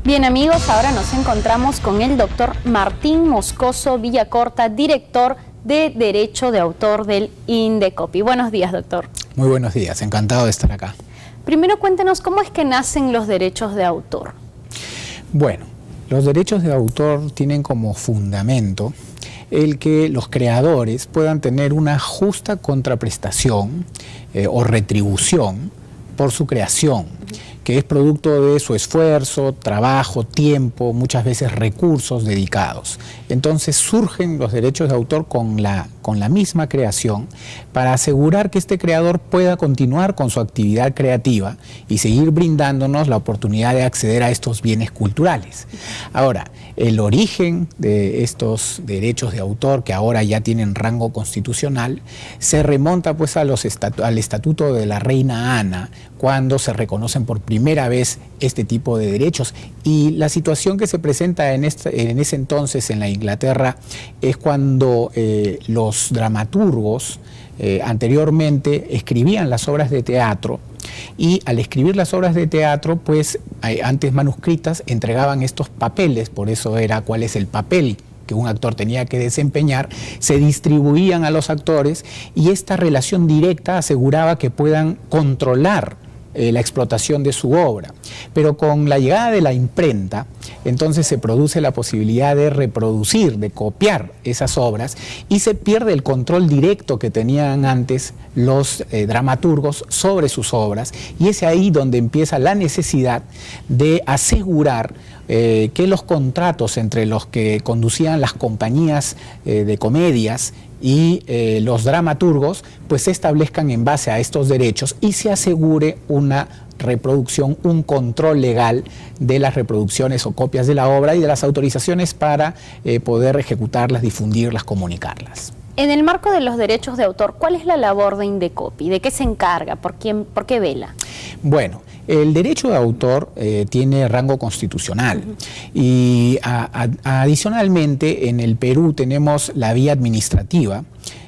Bien amigos, ahora nos encontramos con el doctor Martín Moscoso Villacorta, director de Derecho de Autor del Indecopi. Buenos días, doctor. Muy buenos días, encantado de estar acá. Primero cuéntenos cómo es que nacen los derechos de autor. Bueno, los derechos de autor tienen como fundamento el que los creadores puedan tener una justa contraprestación o retribución por su creación, que es producto de su esfuerzo, trabajo, tiempo, muchas veces recursos dedicados. Entonces surgen los derechos de autor con la misma creación para asegurar que este creador pueda continuar con su actividad creativa y seguir brindándonos la oportunidad de acceder a estos bienes culturales. Ahora, el origen de estos derechos de autor, que ahora ya tienen rango constitucional, se remonta pues al Estatuto de la Reina Ana, cuando se reconocen por primera vez este tipo de derechos. Y la situación que se presenta en ese entonces en la Inglaterra es cuando los dramaturgos anteriormente escribían las obras de teatro, y al escribir las obras de teatro, pues antes manuscritas, entregaban estos papeles, por eso era cuál es el papel que un actor tenía que desempeñar, se distribuían a los actores y esta relación directa aseguraba que puedan controlar la explotación de su obra. Pero con la llegada de la imprenta, entonces se produce la posibilidad de reproducir, de copiar esas obras y se pierde el control directo que tenían antes los dramaturgos sobre sus obras, y es ahí donde empieza la necesidad de asegurar que los contratos entre los que conducían las compañías de comedias y los dramaturgos pues se establezcan en base a estos derechos y se asegure una reproducción, un control legal de las reproducciones o copias de la obra y de las autorizaciones para poder ejecutarlas, difundirlas, comunicarlas. En el marco de los derechos de autor, ¿cuál es la labor de Indecopi? ¿De qué se encarga? ¿Por qué vela? Bueno, el derecho de autor tiene rango constitucional y adicionalmente en el Perú tenemos la vía administrativa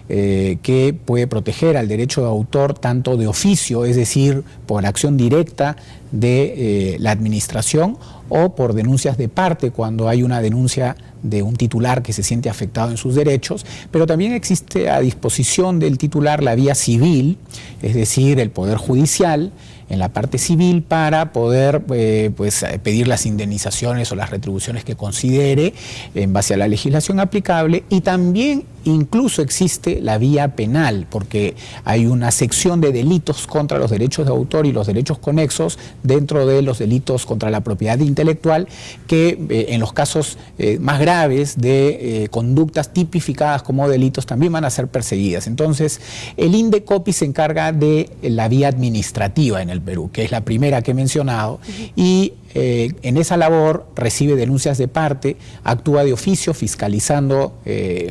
que puede proteger al derecho de autor tanto de oficio, es decir, por acción directa de la administración, o por denuncias de parte cuando hay una denuncia de un titular que se siente afectado en sus derechos, pero también existe a disposición del titular la vía civil, es decir, el Poder Judicial, en la parte civil para poder pedir las indemnizaciones o las retribuciones que considere en base a la legislación aplicable, y también incluso existe la vía penal, porque hay una sección de delitos contra los derechos de autor y los derechos conexos dentro de los delitos contra la propiedad intelectual, que en los casos más graves de conductas tipificadas como delitos también van a ser perseguidas. Entonces, el Indecopi se encarga de la vía administrativa en el Perú, que es la primera que he mencionado, y en esa labor recibe denuncias de parte, actúa de oficio fiscalizando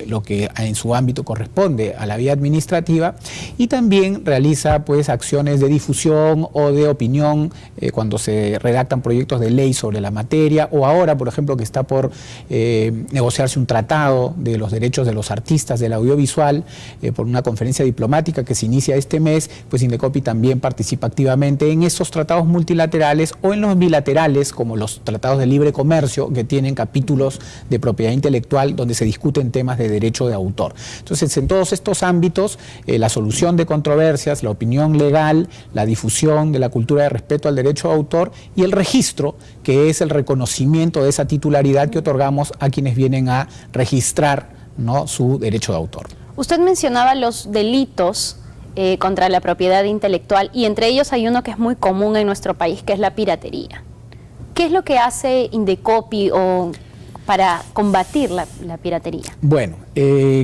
lo que en su ámbito corresponde a la vía administrativa, y también realiza pues acciones de difusión o de opinión cuando se redactan proyectos de ley sobre la materia, o ahora por ejemplo que está por negociarse un tratado de los derechos de los artistas del audiovisual por una conferencia diplomática que se inicia este mes, pues Indecopi también participa activamente en esos tratados multilaterales o en los bilaterales, como los tratados de libre comercio, que tienen capítulos de propiedad intelectual donde se discuten temas de derecho de autor. Entonces, en todos estos ámbitos, la solución de controversias, la opinión legal, la difusión de la cultura de respeto al derecho de autor y el registro, que es el reconocimiento de esa titularidad que otorgamos a quienes vienen a registrar, ¿no?, su derecho de autor. Usted mencionaba los delitos contra la propiedad intelectual, y entre ellos hay uno que es muy común en nuestro país, que es la piratería. ¿Qué es lo que hace Indecopi para combatir la piratería? Bueno,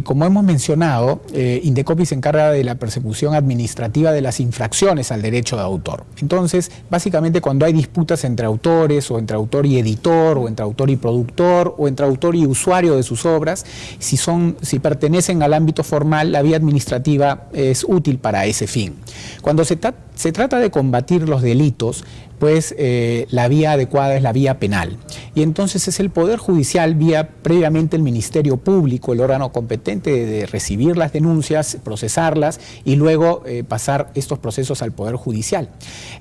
como hemos mencionado, Indecopi se encarga de la persecución administrativa de las infracciones al derecho de autor. Entonces, básicamente cuando hay disputas entre autores, o entre autor y editor, o entre autor y productor, o entre autor y usuario de sus obras, si pertenecen al ámbito formal, la vía administrativa es útil para ese fin. Cuando se trata de combatir los delitos, pues la vía adecuada es la vía penal. Y entonces es el Poder Judicial, vía previamente el Ministerio Público, el órgano competente de recibir las denuncias, procesarlas y luego pasar estos procesos al Poder Judicial.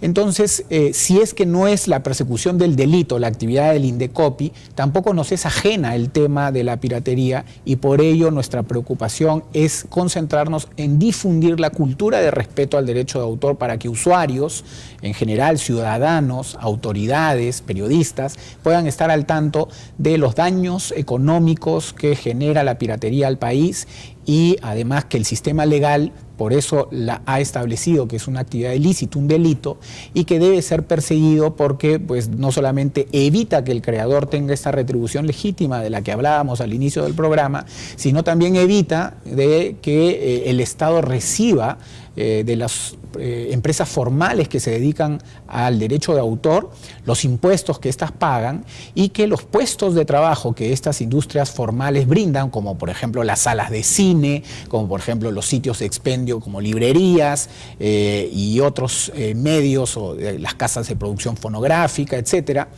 Entonces, si es que no es la persecución del delito, la actividad del Indecopi, tampoco nos es ajena el tema de la piratería, y por ello nuestra preocupación es concentrarnos en difundir la cultura de respeto al derecho de autor para que usuarios, en general ciudadanos, autoridades, periodistas, puedan estar al tanto de los daños económicos que genera la piratería al país, y además que el sistema legal por eso la ha establecido que es una actividad ilícita, un delito, y que debe ser perseguido porque pues, no solamente evita que el creador tenga esta retribución legítima de la que hablábamos al inicio del programa, sino también evita de que el Estado reciba de las empresas formales que se dedican al derecho de autor los impuestos que éstas pagan, y que los puestos de trabajo que estas industrias formales brindan, como por ejemplo las salas de cine, como por ejemplo los sitios de expendio como librerías y otros medios, o las casas de producción fonográfica, etcétera,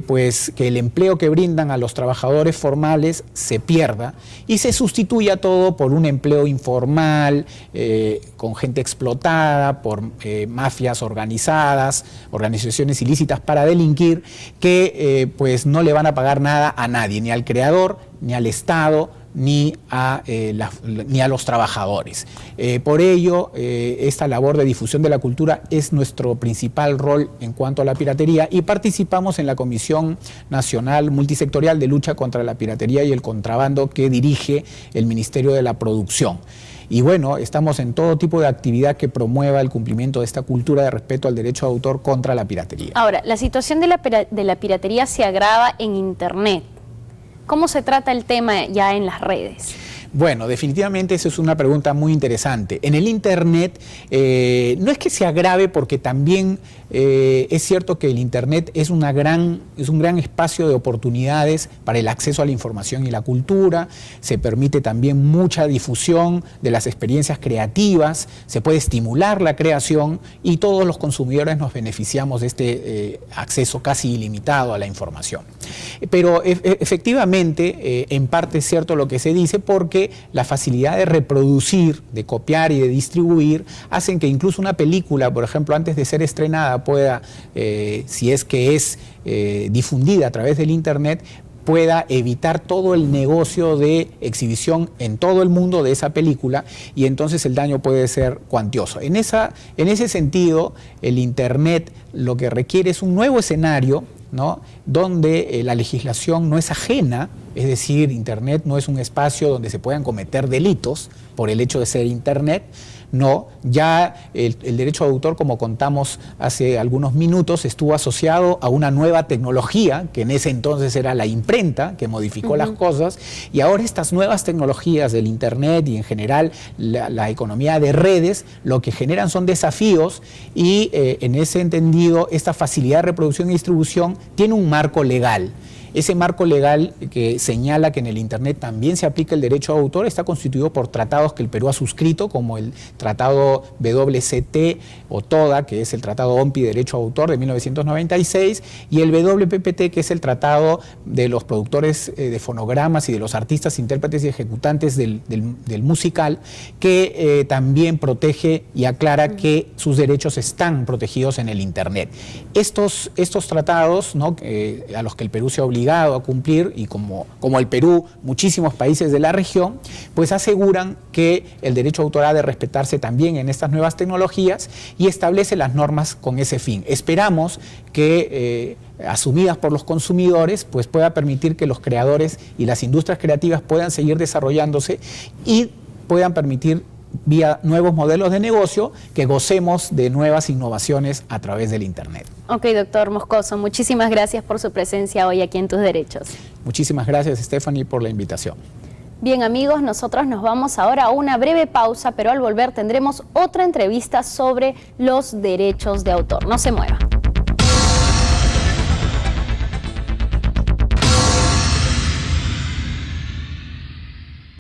pues que el empleo que brindan a los trabajadores formales se pierda y se sustituya todo por un empleo informal, con gente explotada, por mafias organizadas, organizaciones ilícitas para delinquir, que pues no le van a pagar nada a nadie, ni al creador, ni al Estado, ni a los trabajadores. Por ello, esta labor de difusión de la cultura es nuestro principal rol en cuanto a la piratería, y participamos en la Comisión Nacional Multisectorial de Lucha contra la Piratería y el Contrabando que dirige el Ministerio de la Producción. Y bueno, estamos en todo tipo de actividad que promueva el cumplimiento de esta cultura de respeto al derecho de autor contra la piratería. Ahora, la situación de la piratería se agrava en Internet. ¿Cómo se trata el tema ya en las redes? Bueno, definitivamente esa es una pregunta muy interesante. En el Internet no es que se agrave, porque también es cierto que el Internet es un gran espacio de oportunidades para el acceso a la información y la cultura. Se permite también mucha difusión de las experiencias creativas, se puede estimular la creación, y todos los consumidores nos beneficiamos de este acceso casi ilimitado a la información. Pero efectivamente, en parte es cierto lo que se dice, porque la facilidad de reproducir, de copiar y de distribuir hacen que incluso una película, por ejemplo, antes de ser estrenada, pueda, si es que es difundida a través del Internet, pueda evitar todo el negocio de exhibición en todo el mundo de esa película, y entonces el daño puede ser cuantioso. En ese sentido, el Internet lo que requiere es un nuevo escenario, ¿no?, donde la legislación no es ajena, es decir, Internet no es un espacio donde se puedan cometer delitos por el hecho de ser Internet. No, ya el derecho de autor, como contamos hace algunos minutos, estuvo asociado a una nueva tecnología, que en ese entonces era la imprenta, que modificó las cosas, y ahora estas nuevas tecnologías del Internet y en general la economía de redes, lo que generan son desafíos, y en ese entendido esta facilidad de reproducción y distribución tiene un marco legal. Ese marco legal que señala que en el Internet también se aplica el derecho de autor está constituido por tratados que el Perú ha suscrito, como el Tratado WCT o TODA, que es el Tratado OMPI de Derecho de Autor de 1996, y el WPPT, que es el Tratado de los productores de fonogramas y de los artistas, intérpretes y ejecutantes del musical, que también protege y aclara que sus derechos están protegidos en el Internet. Estos tratados, ¿no?, a los que el Perú se ha obligado a cumplir, y como el Perú, muchísimos países de la región, pues aseguran que el derecho de autor ha de respetarse también en estas nuevas tecnologías, y establece las normas con ese fin. Esperamos que asumidas por los consumidores, pues pueda permitir que los creadores y las industrias creativas puedan seguir desarrollándose y puedan permitir, vía nuevos modelos de negocio, que gocemos de nuevas innovaciones a través del Internet. Ok, doctor Moscoso, muchísimas gracias por su presencia hoy aquí en Tus Derechos. Muchísimas gracias, Stephanie, por la invitación. Bien, amigos, nosotros nos vamos ahora a una breve pausa, pero al volver tendremos otra entrevista sobre los derechos de autor. No se muevan.